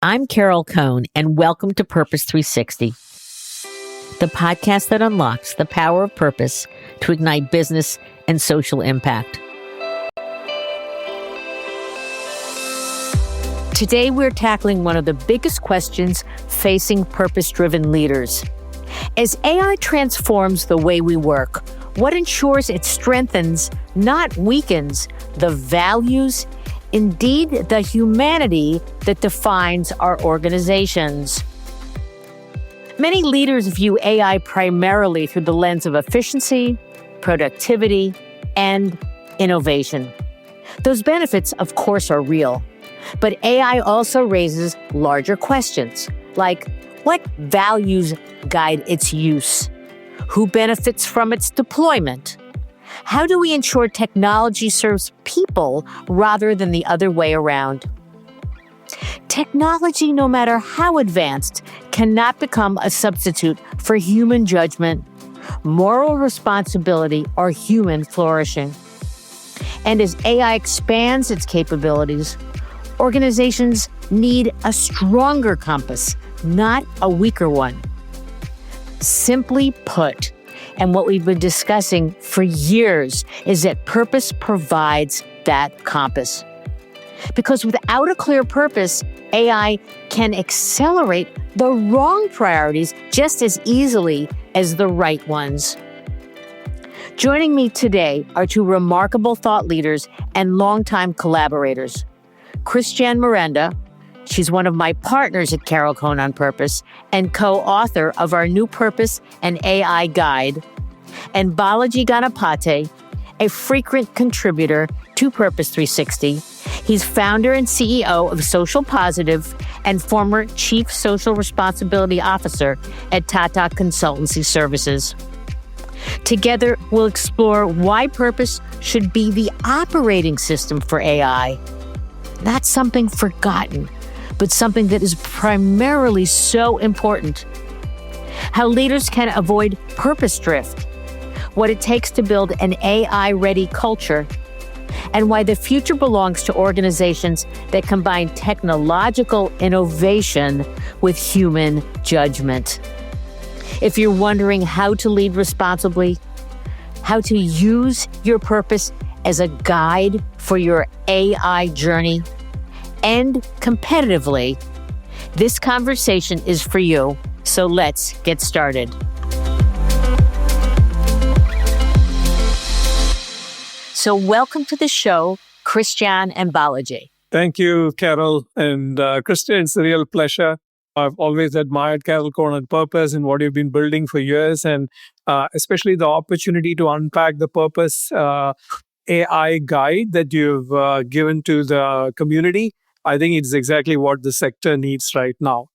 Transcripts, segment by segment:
I'm Carol Cohn, and welcome to Purpose 360, the podcast that unlocks the power of purpose to ignite business and social impact. Today, we're tackling one of the biggest questions facing purpose-driven leaders. As AI transforms the way we work, what ensures it strengthens, not weakens, the values, indeed the humanity that defines our organizations? Many leaders view AI primarily through the lens of efficiency, productivity, and innovation. Those benefits, of course, are real, but AI also raises larger questions, like what values guide its use? Who benefits from its deployment? How do we ensure technology serves people rather than the other way around? Technology, no matter how advanced, cannot become a substitute for human judgment, moral responsibility, or human flourishing. And as AI expands its capabilities, organizations need a stronger compass, not a weaker one. Simply put, and what we've been discussing for years, is that purpose provides that compass. Because without a clear purpose, AI can accelerate the wrong priorities just as easily as the right ones. Joining me today are two remarkable thought leaders and longtime collaborators. Kristian Merenda, she's one of my partners at Carol Cohn on Purpose and co-author of our new Purpose and AI Guide, and Balaji Ganapathy, a frequent contributor to Purpose 360. He's founder and CEO of Social Positive and former Chief Social Responsibility Officer at Tata Consultancy Services. Together, we'll explore why purpose should be the operating system for AI, not something forgotten, but something that is primarily so important. How leaders can avoid purpose drift, what it takes to build an AI-ready culture, and why the future belongs to organizations that combine technological innovation with human judgment. If you're wondering how to lead responsibly, how to use your purpose as a guide for your AI journey, and competitively, this conversation is for you. So let's get started. So welcome to the show, Kristian and Balaji. Thank you, Carol. And Kristian, it's a real pleasure. I've always admired Carol Cohn on Purpose and what you've been building for years, and especially the opportunity to unpack the Purpose AI guide that you've given to the community. I think it's exactly what the sector needs right now.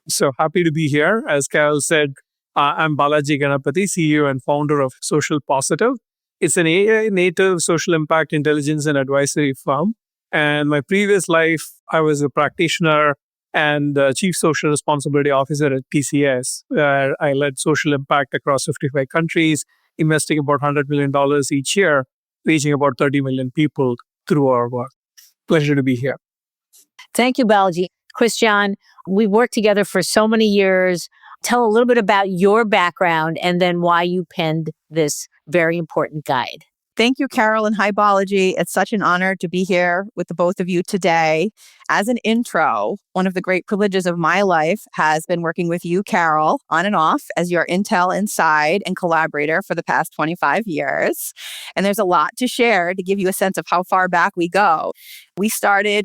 So happy to be here. As Carol said, I'm Balaji Ganapathy, CEO and founder of Social Positive. It's an AI-native social impact intelligence and advisory firm. And my previous life, I was a practitioner and Chief Social Responsibility Officer at PCS, where I led social impact across 55 countries, investing about $100 million each year, reaching about 30 million people through our work. Pleasure to be here. Thank you, Balaji. Kristian, we've worked together for so many years. Tell a little bit about your background and then why you penned this very important guide. Thank you, Carol, and hi, Balaji. It's such an honor to be here with the both of you today. As an intro, one of the great privileges of my life has been working with you, Carol, on and off as your Intel Inside and collaborator for the past 25 years. And there's a lot to share to give you a sense of how far back we go. We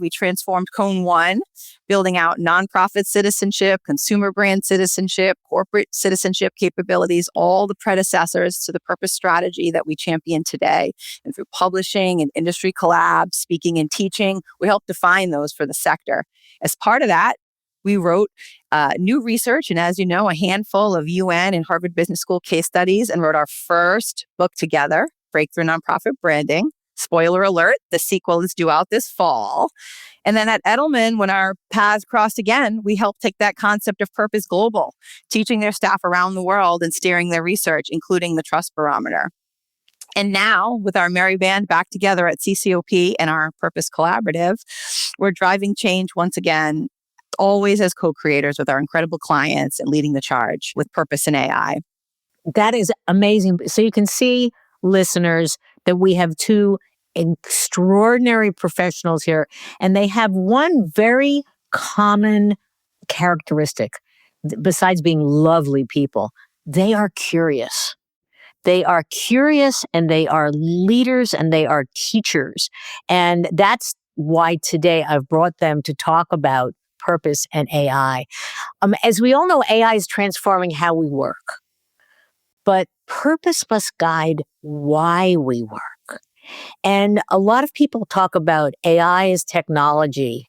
transformed Cone One, building out nonprofit citizenship, consumer brand citizenship, corporate citizenship capabilities, all the predecessors to the purpose strategy that we champion today. And through publishing and industry collabs, speaking and teaching, we help define those for the sector. As part of that, we wrote new research and, as you know, a handful of UN and Harvard Business School case studies and wrote our first book together, Breakthrough Nonprofit Branding. Spoiler alert, the sequel is due out this fall. And then at Edelman, when our paths crossed again, we helped take that concept of purpose global, teaching their staff around the world and steering their research, including the Trust Barometer. And now, with our merry band back together at CCOP and our Purpose Collaborative, we're driving change once again always as co-creators with our incredible clients and leading the charge with purpose in AI. That is amazing. So you can see, listeners, that we have two extraordinary professionals here, and they have one very common characteristic, besides being lovely people. They are curious. They are curious and they are leaders and they are teachers. And that's why today I've brought them to talk about purpose and AI. As we all know, AI is transforming how we work, but purpose must guide why we work. And a lot of people talk about AI as technology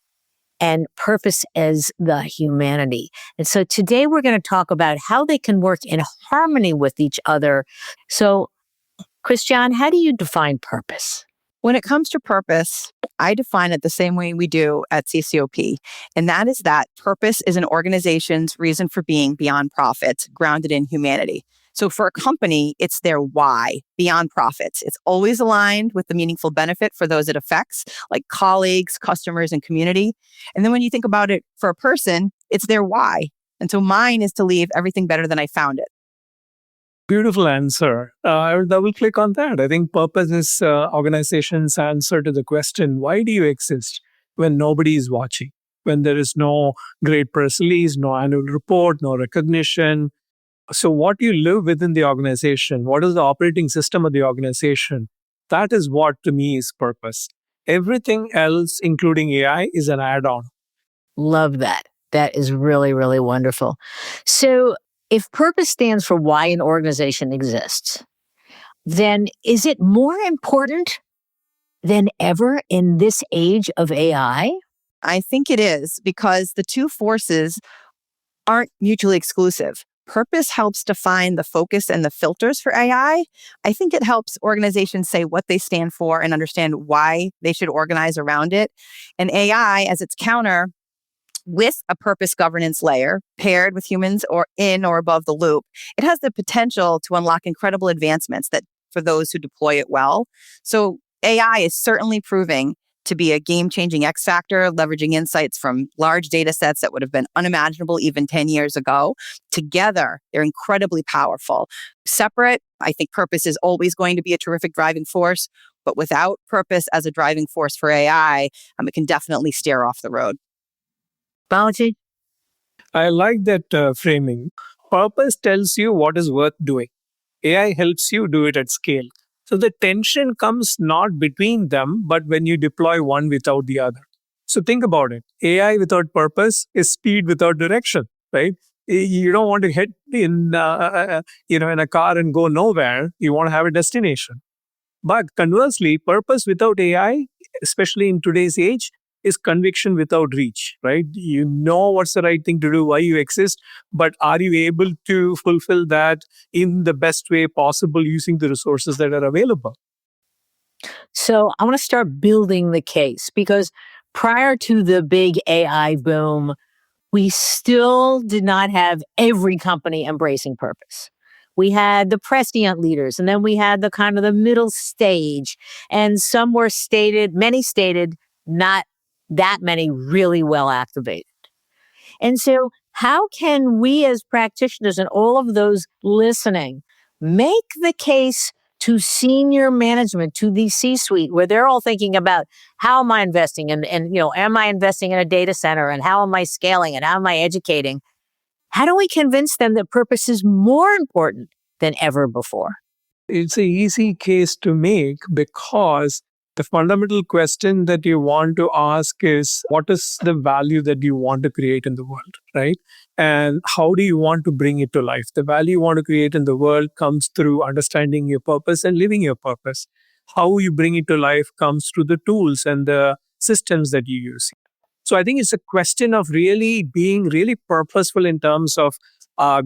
and purpose as the humanity. And so today we're going to talk about how they can work in harmony with each other. So, Kristian, how do you define purpose? When it comes to purpose, I define it the same way we do at CCOP. And that is that purpose is an organization's reason for being beyond profit, grounded in humanity. So for a company, it's their why beyond profits. It's always aligned with the meaningful benefit for those it affects, like colleagues, customers, and community. And then when you think about it for a person, it's their why. And so mine is to leave everything better than I found it. Beautiful answer. I will double click on that. I think purpose is organization's answer to the question, why do you exist when nobody is watching? When there is no great press release, no annual report, no recognition. So what you live within the organization, what is the operating system of the organization? That is what to me is purpose. Everything else, including AI, is an add-on. Love that. That is really, really wonderful. So if purpose stands for why an organization exists, then is it more important than ever in this age of AI? I think it is because the two forces aren't mutually exclusive. Purpose helps define the focus and the filters for AI. I think it helps organizations say what they stand for and understand why they should organize around it. And AI, as its counter, with a purpose governance layer paired with humans or in or above the loop, it has the potential to unlock incredible advancements that for those who deploy it well. So AI is certainly proving to be a game-changing X factor, leveraging insights from large data sets that would have been unimaginable even 10 years ago. Together, they're incredibly powerful. Separate, I think purpose is always going to be a terrific driving force, but without purpose as a driving force for AI, it can definitely steer off the road. Balaji? I like that framing. Purpose tells you what is worth doing. AI helps you do it at scale. So the tension comes not between them, but when you deploy one without the other. So think about it. AI without purpose is speed without direction, right? You don't want to head in a car and go nowhere. You want to have a destination. But conversely, purpose without AI, especially in today's age, is conviction without reach, right? You know what's the right thing to do, why you exist, but are you able to fulfill that in the best way possible using the resources that are available? So I want to start building the case because prior to the big AI boom, we still did not have every company embracing purpose. We had the prescient leaders, and then we had the kind of the middle stage, and some were stated, many stated, not that many really well activated. And so how can we as practitioners and all of those listening make the case to senior management, to the C-suite, where they're all thinking about how am I investing and am I investing in a data center and how am I scaling and how am I educating? How do we convince them that purpose is more important than ever before? It's an easy case to make because the fundamental question that you want to ask is what is the value that you want to create in the world, right? And how do you want to bring it to life? The value you want to create in the world comes through understanding your purpose and living your purpose. How you bring it to life comes through the tools and the systems that you use. So I think it's a question of really being really purposeful in terms of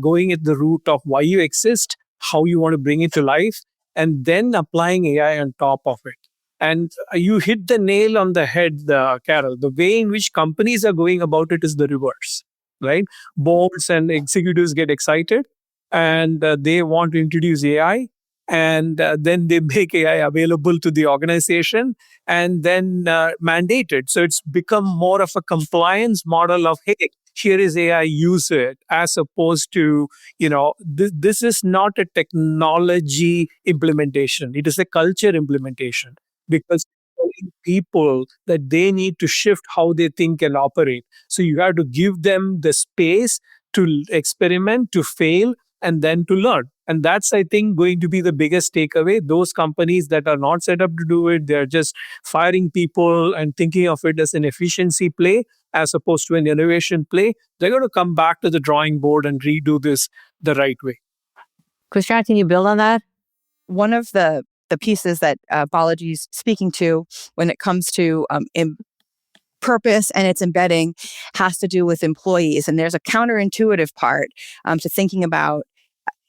going at the root of why you exist, how you want to bring it to life, and then applying AI on top of it. And you hit the nail on the head, Carol. The way in which companies are going about it is the reverse, right? Boards and executives get excited and they want to introduce AI. and then they make AI available to the organization and then mandate it. So it's become more of a compliance model of, hey, here is AI, use it, as opposed to, this is not a technology implementation. It is a culture implementation, because telling people that they need to shift how they think and operate. So you have to give them the space to experiment, to fail, and then to learn. And that's, I think, going to be the biggest takeaway. Those companies that are not set up to do it, they're just firing people and thinking of it as an efficiency play as opposed to an innovation play. They're going to come back to the drawing board and redo this the right way. Kristian, can you build on that? One of the pieces that Balaji's speaking to when it comes to purpose and its embedding has to do with employees. And there's a counterintuitive part to thinking about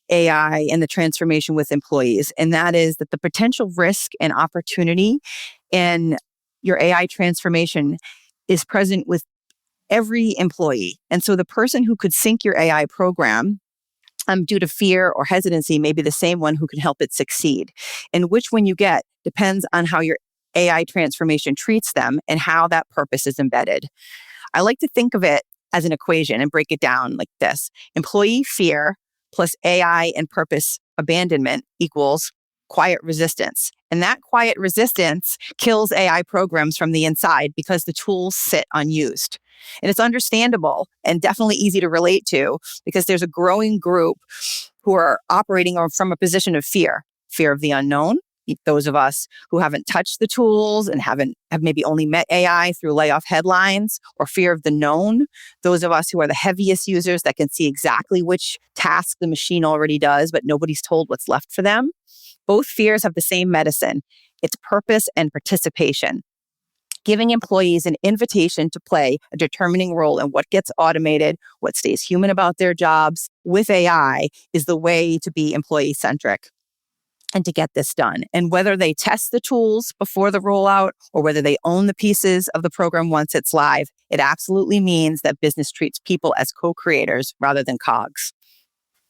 AI and the transformation with employees. And that is that the potential risk and opportunity in your AI transformation is present with every employee. And so the person who could sink your AI program due to fear or hesitancy may be the same one who can help it succeed. And which one you get depends on how your AI transformation treats them and how that purpose is embedded. I like to think of it as an equation and break it down like this. Employee fear plus AI and purpose abandonment equals quiet resistance. And that quiet resistance kills AI programs from the inside because the tools sit unused. And it's understandable and definitely easy to relate to because there's a growing group who are operating from a position of fear of the unknown. Those of us who haven't touched the tools and have maybe only met AI through layoff headlines, or fear of the known. Those of us who are the heaviest users that can see exactly which task the machine already does, but nobody's told what's left for them. Both fears have the same medicine. It's purpose and participation. Giving employees an invitation to play a determining role in what gets automated, what stays human about their jobs with AI is the way to be employee-centric and to get this done. And whether they test the tools before the rollout or whether they own the pieces of the program once it's live, it absolutely means that business treats people as co-creators rather than cogs.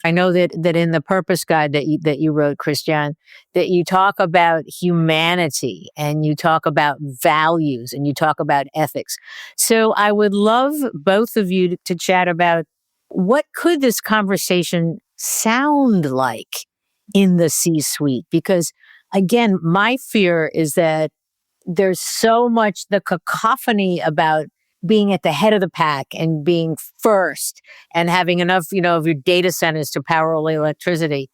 I know that in the purpose guide that you wrote, Kristian, that you talk about humanity and you talk about values and you talk about ethics. So I would love both of you to chat about what could this conversation sound like in the C-suite? Because again, my fear is that there's so much the cacophony about being at the head of the pack and being first and having enough, of your data centers to power all the electricity,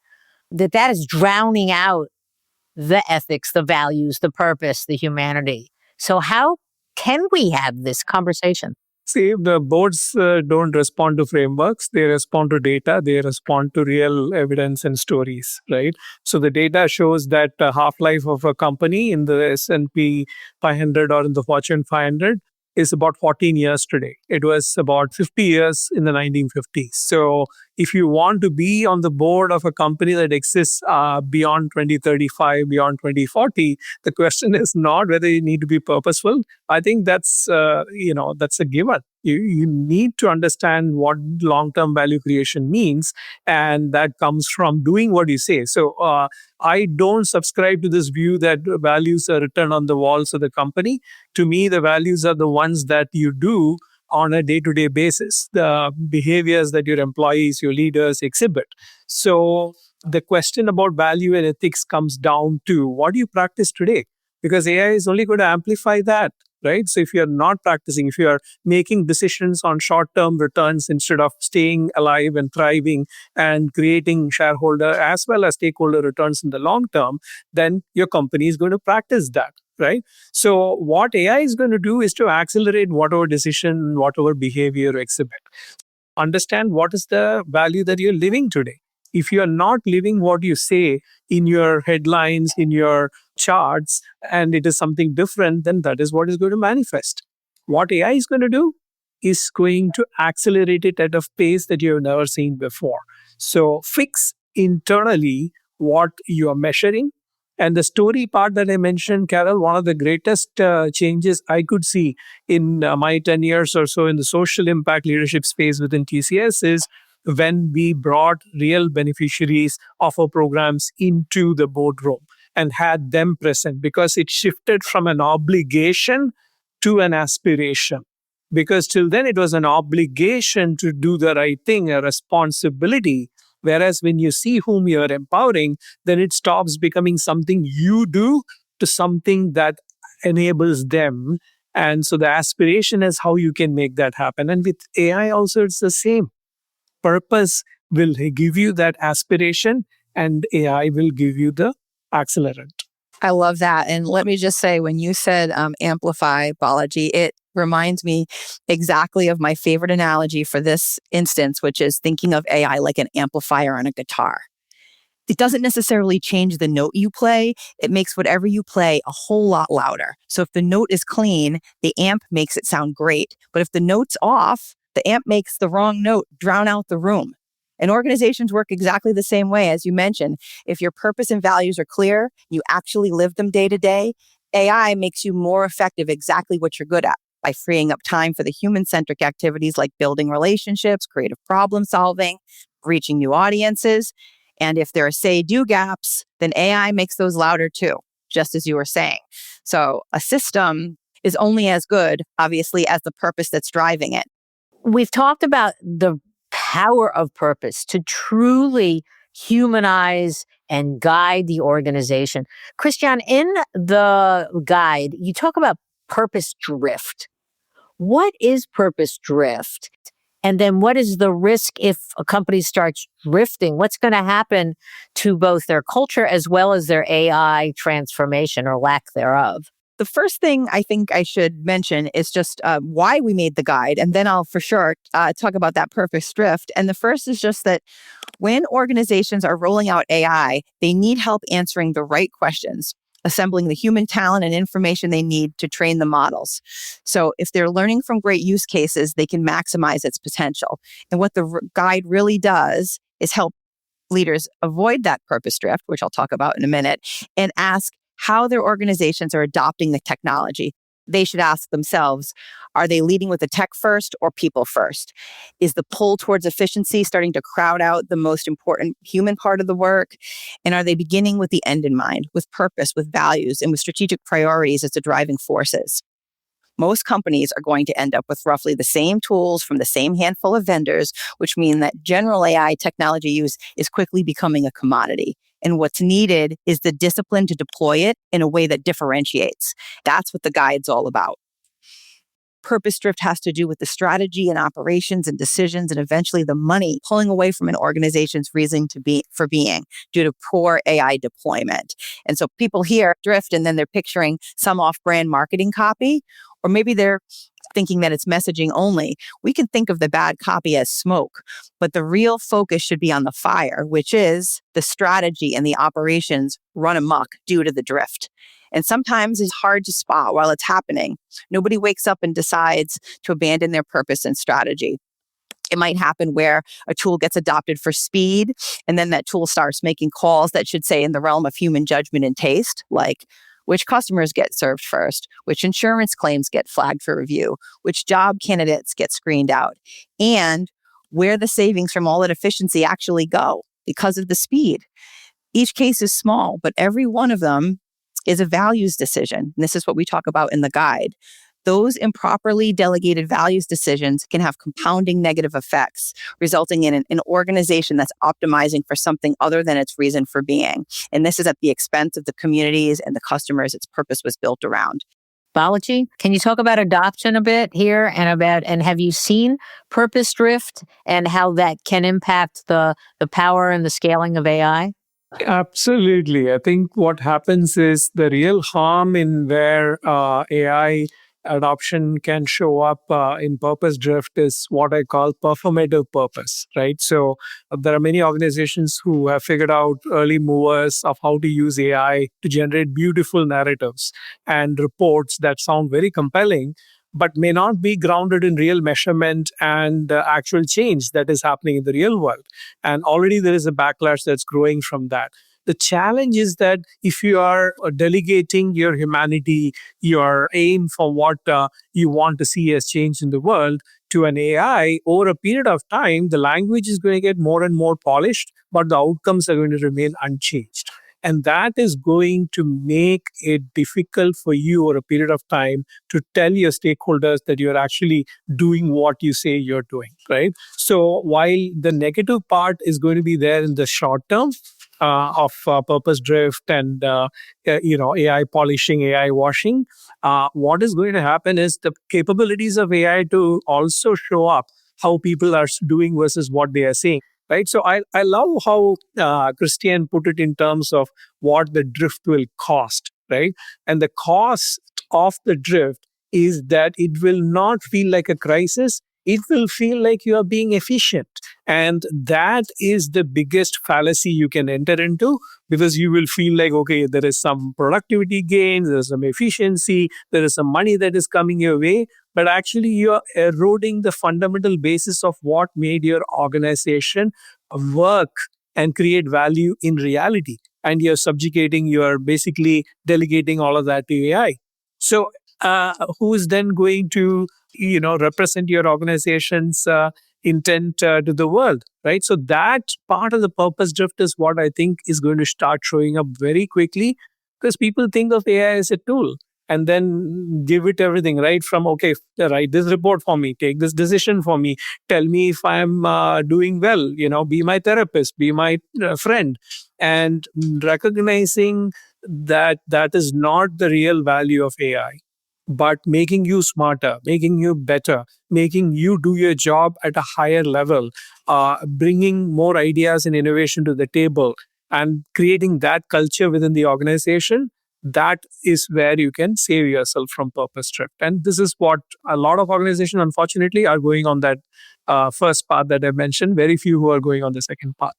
that is drowning out the ethics, the values, the purpose, the humanity. So how can we have this conversation? See, the boards don't respond to frameworks. They respond to data. They respond to real evidence and stories, right? So the data shows that half-life of a company in the S&P 500 or in the Fortune 500 is about 14 years today. It was about 50 years in the 1950s. So if you want to be on the board of a company that exists beyond 2035, beyond 2040, the question is not whether you need to be purposeful. I think that's that's a given. You need to understand what long-term value creation means, and that comes from doing what you say. So I don't subscribe to this view that values are written on the walls of the company. To me, the values are the ones that you do on a day-to-day basis, the behaviors that your employees, your leaders exhibit. So the question about value and ethics comes down to what do you practice today? Because AI is only going to amplify that, right? So if you're not practicing, if you're making decisions on short-term returns instead of staying alive and thriving and creating shareholder as well as stakeholder returns in the long term, then your company is going to practice that. Right. So what AI is going to do is to accelerate whatever decision, whatever behavior you exhibit. Understand what is the value that you're living today. If you're not living what you say in your headlines, in your charts, and it is something different, then that is what is going to manifest. What AI is going to do is going to accelerate it at a pace that you have never seen before. So fix internally what you are measuring. And the story part that I mentioned, Carol, one of the greatest changes I could see in my 10 years or so in the social impact leadership space within TCS is when we brought real beneficiaries of our programs into the boardroom and had them present, because it shifted from an obligation to an aspiration. Because till then it was an obligation to do the right thing, a responsibility. Whereas when you see whom you're empowering, then it stops becoming something you do to something that enables them. And so the aspiration is how you can make that happen. And with AI also, it's the same. Purpose will give you that aspiration, and AI will give you the accelerant. I love that. And let me just say, when you said amplify, Balaji, it reminds me exactly of my favorite analogy for this instance, which is thinking of AI like an amplifier on a guitar. It doesn't necessarily change the note you play. It makes whatever you play a whole lot louder. So if the note is clean, the amp makes it sound great. But if the note's off, the amp makes the wrong note drown out the room. And organizations work exactly the same way, as you mentioned. If your purpose and values are clear, you actually live them day to day, AI makes you more effective exactly what you're good at by freeing up time for the human-centric activities like building relationships, creative problem solving, reaching new audiences. And if there are say-do gaps, then AI makes those louder too, just as you were saying. So a system is only as good, obviously, as the purpose that's driving it. We've talked about the power of purpose to truly humanize and guide the organization. Kristian, in the guide, you talk about purpose drift. What is purpose drift? And then what is the risk if a company starts drifting? What's going to happen to both their culture as well as their AI transformation or lack thereof? The first thing I think I should mention is just why we made the guide. And then I'll for sure talk about that purpose drift. And the first is just that when organizations are rolling out AI, they need help answering the right questions, assembling the human talent and information they need to train the models. So if they're learning from great use cases, they can maximize its potential. And what the guide really does is help leaders avoid that purpose drift, which I'll talk about in a minute, and ask how their organizations are adopting the technology. They should ask themselves, are they leading with the tech first or people first? Is the pull towards efficiency starting to crowd out the most important human part of the work? And are they beginning with the end in mind, with purpose, with values, and with strategic priorities as the driving forces? Most companies are going to end up with roughly the same tools from the same handful of vendors, which mean that general AI technology use is quickly becoming a commodity. And what's needed is the discipline to deploy it in a way that differentiates. That's what the guide's all about. Purpose drift has to do with the strategy and operations and decisions and eventually the money pulling away from an organization's reason for being due to poor AI deployment. And so people here drift and then they're picturing some off-brand marketing copy, or maybe they're thinking that it's messaging only. We can think of the bad copy as smoke, but the real focus should be on the fire, which is the strategy and the operations run amok due to the drift. And sometimes it's hard to spot while it's happening. Nobody wakes up and decides to abandon their purpose and strategy. It might happen where a tool gets adopted for speed, and then that tool starts making calls that should say in the realm of human judgment and taste, like which customers get served first, which insurance claims get flagged for review, which job candidates get screened out, and where the savings from all that efficiency actually go because of the speed. Each case is small, but every one of them is a values decision. And this is what we talk about in the guide. Those improperly delegated values decisions can have compounding negative effects, resulting in an organization that's optimizing for something other than its reason for being. And this is at the expense of the communities and the customers its purpose was built around. Balaji, can you talk about adoption a bit here and have you seen purpose drift and how that can impact the power and the scaling of AI? Absolutely. I think what happens is the real harm in where AI adoption can show up in purpose drift is what I call performative purpose, right? So there are many organizations who have figured out early movers of how to use AI to generate beautiful narratives and reports that sound very compelling, but may not be grounded in real measurement and actual change that is happening in the real world. And already there is a backlash that's growing from that. The challenge is that if you are delegating your humanity, your aim for what you want to see as change in the world to an AI, over a period of time, the language is going to get more and more polished, but the outcomes are going to remain unchanged. And that is going to make it difficult for you over a period of time to tell your stakeholders that you're actually doing what you say you're doing, right? So while the negative part is going to be there in the short term, of purpose drift and AI polishing, AI washing, what is going to happen is the capabilities of AI to also show up how people are doing versus what they are saying. Right. So I love how Kristian put it in terms of what the drift will cost. Right. And the cost of the drift is that it will not feel like a crisis. It will feel like you are being efficient. And that is the biggest fallacy you can enter into, because you will feel like, okay, there is some productivity gains, there's some efficiency, there is some money that is coming your way. But actually, you're eroding the fundamental basis of what made your organization work and create value in reality. And you're subjugating, you're basically delegating all of that to AI. So, who is then going to, represent your organization's intent to the world, right? So that part of the purpose drift is what I think is going to start showing up very quickly, because people think of AI as a tool and then give it everything, right? From, okay, write this report for me, take this decision for me, tell me if I'm doing well, be my therapist, be my friend. And recognizing that that is not the real value of AI, but making you smarter, making you better, making you do your job at a higher level, bringing more ideas and innovation to the table, and creating that culture within the organization. That is where you can save yourself from purpose drift. And this is what a lot of organizations, unfortunately, are going on that first path that I mentioned. Very few who are going on the second path.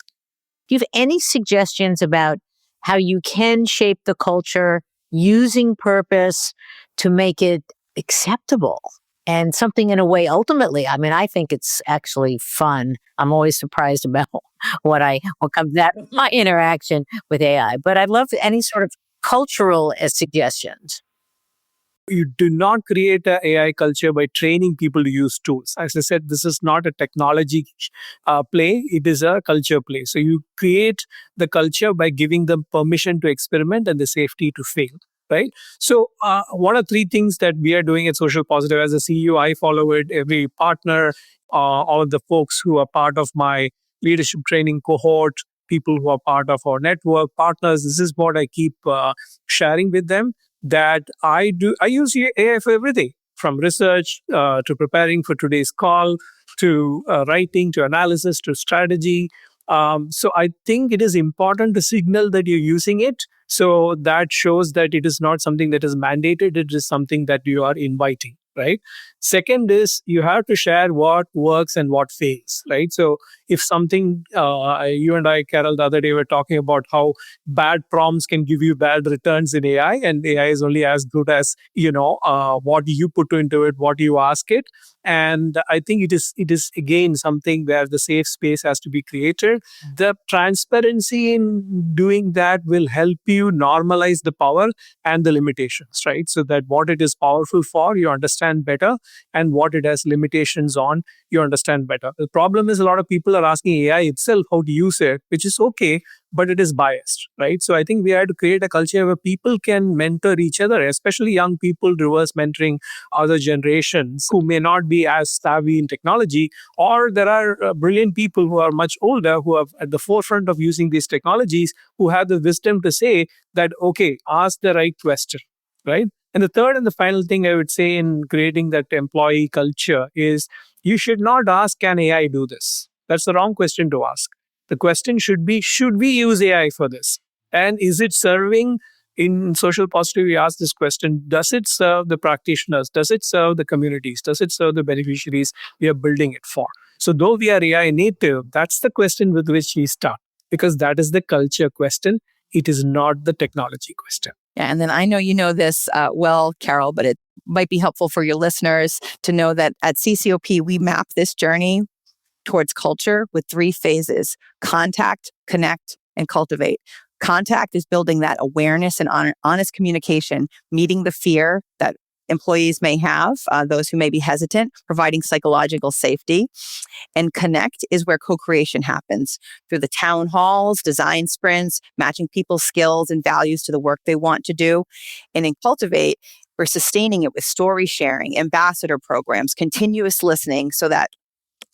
Do you have any suggestions about how you can shape the culture using purpose to make it acceptable and something in a way ultimately? I mean, I think it's actually fun. I'm always surprised about what comes out of my interaction with AI, but I'd love any sort of cultural suggestions. You do not create an AI culture by training people to use tools. As I said, this is not a technology play, it is a culture play. So you create the culture by giving them permission to experiment and the safety to fail. Right. So, what are three things that we are doing at Social Positive? As a CEO, I follow it. Every partner, all of the folks who are part of my leadership training cohort, people who are part of our network, partners, this is what I keep sharing with them. That I use AI for everything, from research to preparing for today's call, to writing, to analysis, to strategy. So I think it is important to signal that you're using it. So that shows that it is not something that is mandated. It is something that you are inviting, right? Second is you have to share what works and what fails, right? So if something, you and I, Carol, the other day were talking about how bad prompts can give you bad returns in AI, and AI is only as good as, what you put into it, what you ask it. And I think it is again something where the safe space has to be created. The transparency in doing that will help you normalize the power and the limitations, right? So that what it is powerful for, you understand better, and what it has limitations on, you understand better. The problem is a lot of people are asking AI itself how to use it, which is okay, but it is biased, right? So I think we have to create a culture where people can mentor each other, especially young people, reverse mentoring other generations who may not be as savvy in technology, or there are brilliant people who are much older who are at the forefront of using these technologies, who have the wisdom to say that, okay, ask the right question, right? And the third and the final thing I would say in creating that employee culture is you should not ask, can AI do this? That's the wrong question to ask. The question should be, should we use AI for this? And is it serving? In Social Positive, we ask this question, does it serve the practitioners? Does it serve the communities? Does it serve the beneficiaries we are building it for? So though we are AI native, that's the question with which we start, because that is the culture question. It is not the technology question. Yeah, and then I know you know this well, Carol, but it might be helpful for your listeners to know that at CCOP, we map this journey towards culture with 3 phases: contact, connect, and cultivate. Contact is building that awareness and honest communication, meeting the fear that employees may have, those who may be hesitant, providing psychological safety. And Connect is where co-creation happens through the town halls, design sprints, matching people's skills and values to the work they want to do. And in Cultivate, we're sustaining it with story sharing, ambassador programs, continuous listening so that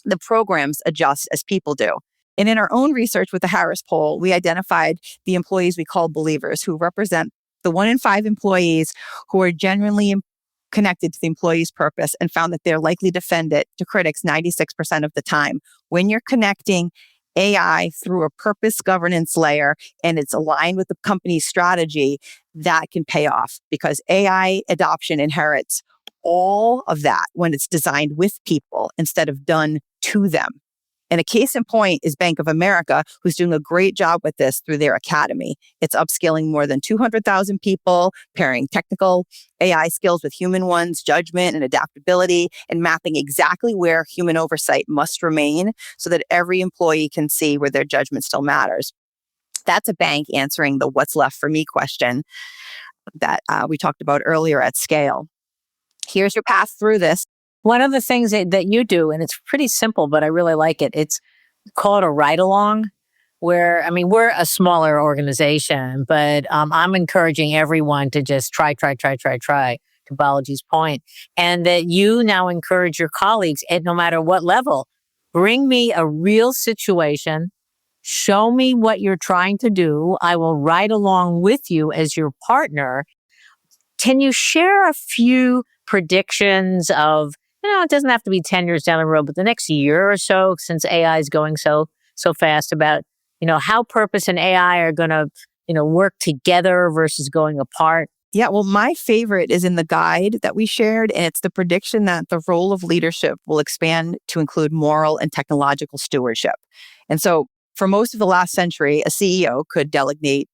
the programs adjust as people do. And in our own research with the Harris poll, we identified the employees we call believers, who represent the 1 in 5 employees who are genuinely connected to the employee's purpose, and found that they're likely to defend it to critics 96% of the time. When you're connecting AI through a purpose governance layer and it's aligned with the company's strategy, that can pay off, because AI adoption inherits all of that when it's designed with people instead of done to them. And a case in point is Bank of America, who's doing a great job with this through their academy. It's upskilling more than 200,000 people, pairing technical AI skills with human ones, judgment and adaptability, and mapping exactly where human oversight must remain so that every employee can see where their judgment still matters. That's a bank answering the what's left for me question that we talked about earlier at scale. Here's your path through this. One of the things that you do, and it's pretty simple, but I really like it. It's called a ride along, where, I mean, we're a smaller organization, but I'm encouraging everyone to just try, to Balaji's point. And that you now encourage your colleagues at no matter what level, bring me a real situation, show me what you're trying to do. I will ride along with you as your partner. Can you share a few predictions of, it doesn't have to be 10 years down the road, but the next year or so, since AI is going so fast, about, how purpose and AI are going to, work together versus going apart? Yeah, well, my favorite is in the guide that we shared, and it's the prediction that the role of leadership will expand to include moral and technological stewardship. And so for most of the last century, a CEO could delegate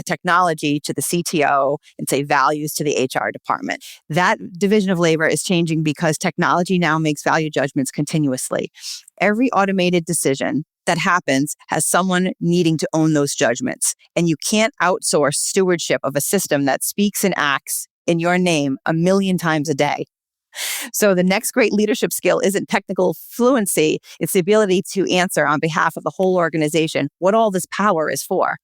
technology to the CTO and say values to the HR department. That division of labor is changing because technology now makes value judgments continuously. Every automated decision that happens has someone needing to own those judgments. And you can't outsource stewardship of a system that speaks and acts in your name 1 million times a day. So the next great leadership skill isn't technical fluency, it's the ability to answer on behalf of the whole organization what all this power is for.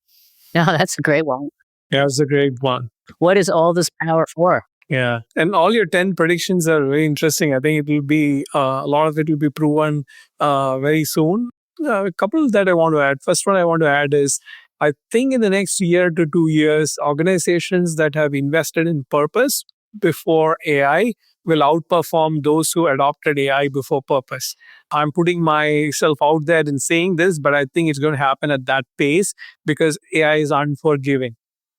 No, that's a great one. Yeah, it's a great one. What is all this power for? Yeah. And all your 10 predictions are very interesting. I think it will be, a lot of it will be proven very soon. A couple that I want to add. First one I want to add is, I think in the next year to 2 years, organizations that have invested in purpose before AI will outperform those who adopted AI before purpose. I'm putting myself out there in saying this, but I think it's going to happen at that pace because AI is unforgiving.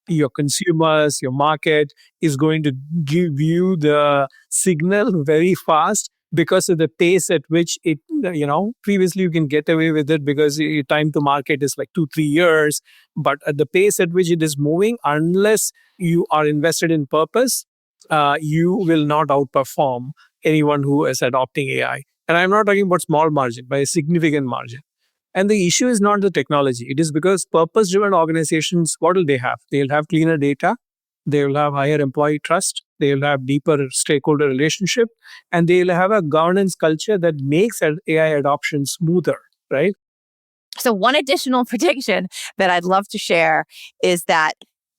Your consumers, your market is going to give you the signal very fast because of the pace at which it, previously you can get away with it because your time to market is like 2-3 years. But at the pace at which it is moving, unless you are invested in purpose, you will not outperform anyone who is adopting AI. And I'm not talking about small margin, by a significant margin. And the issue is not the technology. It is because purpose-driven organizations, what will they have? They'll have cleaner data. They will have higher employee trust. They will have deeper stakeholder relationship. And they'll have a governance culture that makes AI adoption smoother, right? So one additional prediction that I'd love to share is that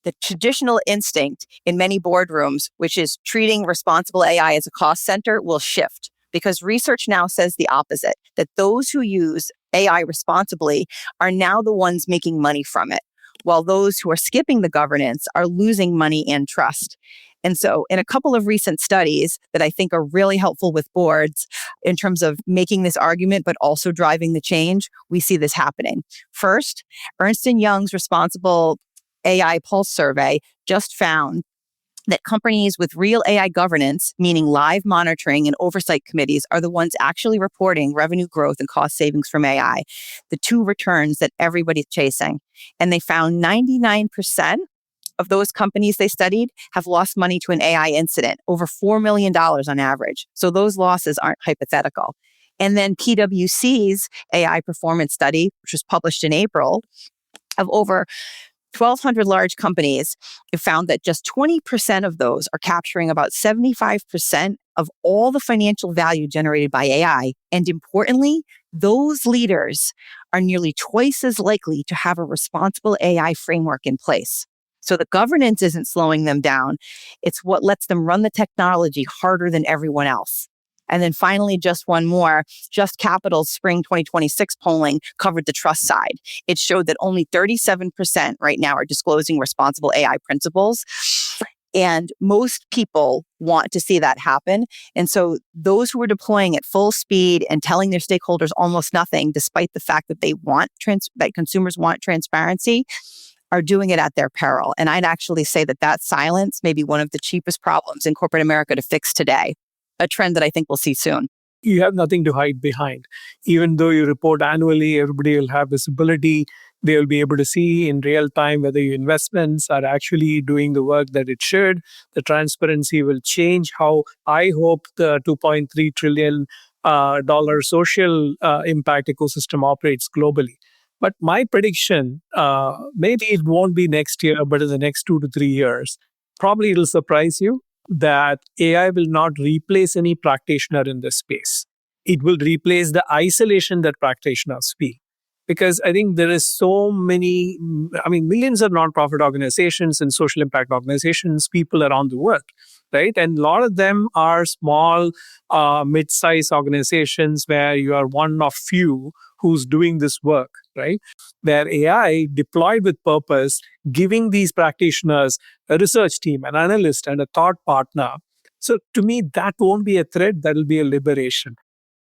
the traditional instinct in many boardrooms, which is treating responsible AI as a cost center, will shift, because research now says the opposite, that those who use AI responsibly are now the ones making money from it, while those who are skipping the governance are losing money and trust. And so in a couple of recent studies that I think are really helpful with boards in terms of making this argument, but also driving the change, we see this happening. First, Ernst & Young's Responsible AI Pulse survey just found that companies with real AI governance, meaning live monitoring and oversight committees, are the ones actually reporting revenue growth and cost savings from AI, the two returns that everybody's chasing. And they found 99% of those companies they studied have lost money to an AI incident, over $4 million on average. So those losses aren't hypothetical. And then PwC's AI performance study, which was published in April, of over 1,200 large companies have found that just 20% of those are capturing about 75% of all the financial value generated by AI. And importantly, those leaders are nearly twice as likely to have a responsible AI framework in place. So the governance isn't slowing them down. It's what lets them run the technology harder than everyone else. And then finally, just one more, Just Capital's spring 2026 polling covered the trust side. It showed that only 37% right now are disclosing responsible AI principles. And most people want to see that happen. And so those who are deploying at full speed and telling their stakeholders almost nothing, despite the fact that that consumers want transparency, are doing it at their peril. And I'd actually say that silence may be one of the cheapest problems in corporate America to fix today, a trend that I think we'll see soon. You have nothing to hide behind. Even though you report annually, everybody will have visibility. They will be able to see in real time whether your investments are actually doing the work that it should. The transparency will change how I hope the $2.3 trillion social impact ecosystem operates globally. But my prediction, maybe it won't be next year, but in the next 2 to 3 years, probably it'll surprise you that AI will not replace any practitioner in this space. It will replace the isolation that practitioners feel. Because I think there is so many, millions of nonprofit organizations and social impact organizations, people around the world, right? And a lot of them are small, mid-sized organizations where you are one of few who's doing this work, right? Where AI deployed with purpose, giving these practitioners a research team, an analyst, and a thought partner. So to me, that won't be a threat, that'll be a liberation.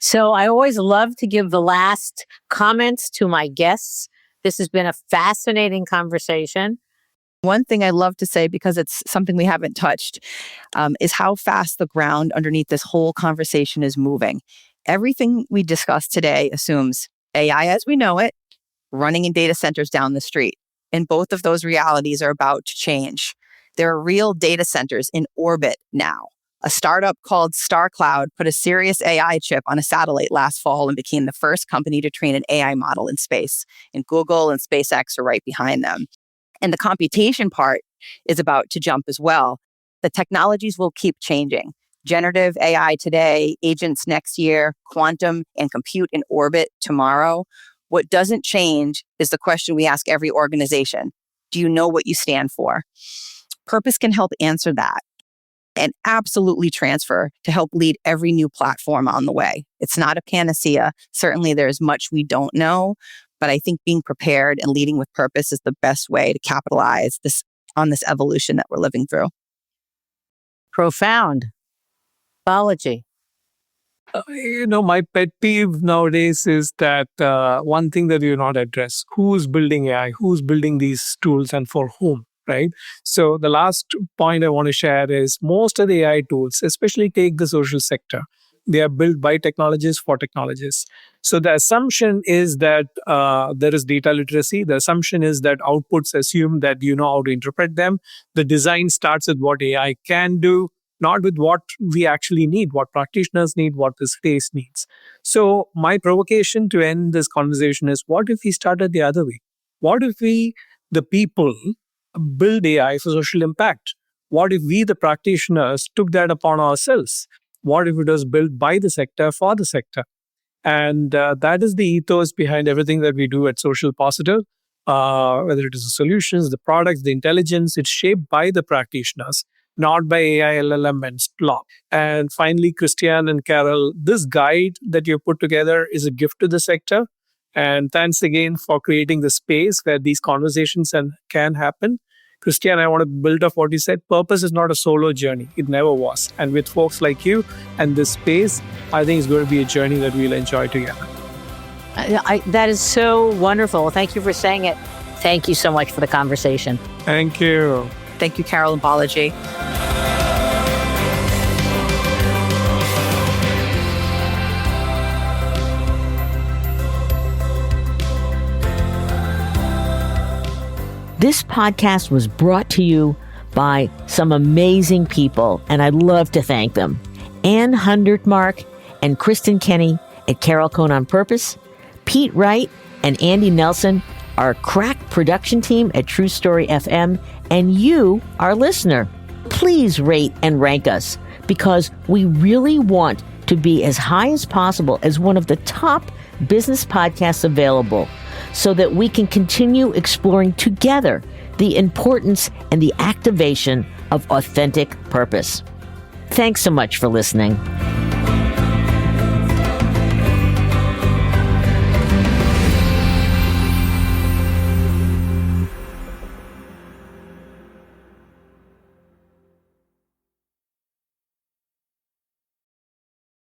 So I always love to give the last comments to my guests. This has been a fascinating conversation. One thing I love to say, because it's something we haven't touched, is how fast the ground underneath this whole conversation is moving. Everything we discussed today assumes AI as we know it, running in data centers down the street. And both of those realities are about to change. There are real data centers in orbit now. A startup called StarCloud put a serious AI chip on a satellite last fall and became the first company to train an AI model in space. And Google and SpaceX are right behind them. And the computation part is about to jump as well. The technologies will keep changing. Generative AI today, agents next year, quantum and compute in orbit tomorrow. What doesn't change is the question we ask every organization. Do you know what you stand for? Purpose can help answer that and absolutely transfer to help lead every new platform on the way. It's not a panacea. Certainly there's much we don't know, but I think being prepared and leading with purpose is the best way to capitalize on this evolution that we're living through. Profound. Balaji. My pet peeve nowadays is that one thing that you not address: who's building AI, who's building these tools, and for whom, right? So the last point I want to share is most of the AI tools, especially take the social sector, they are built by technologists for technologists. So the assumption is that there is data literacy. The assumption is that outputs assume that you know how to interpret them. The design starts with what AI can do, not with what we actually need, what practitioners need, what the space needs. So my provocation to end this conversation is, what if we started the other way? What if we, the people, build AI for social impact? What if we, the practitioners, took that upon ourselves? What if it was built by the sector for the sector? And that is the ethos behind everything that we do at Social Positive. Whether it is the solutions, the products, the intelligence, it's shaped by the practitioners, not by AI, LLM, and slop. And finally, Kristian and Carol, this guide that you put together is a gift to the sector. And thanks again for creating the space where these conversations can happen. Kristian, I want to build off what you said. Purpose is not a solo journey. It never was. And with folks like you and this space, I think it's going to be a journey that we'll enjoy together. That is so wonderful. Thank you for saying it. Thank you so much for the conversation. Thank you. Thank you, Carol and Balaji. This podcast was brought to you by some amazing people, and I'd love to thank them. Ann Hundertmark and Kristen Kenny at Carol Cohn on Purpose, Pete Wright and Andy Nelson our crack production team at True Story FM, and you, our listener. Please rate and rank us, because we really want to be as high as possible as one of the top business podcasts available, so that we can continue exploring together the importance and the activation of authentic purpose. Thanks so much for listening.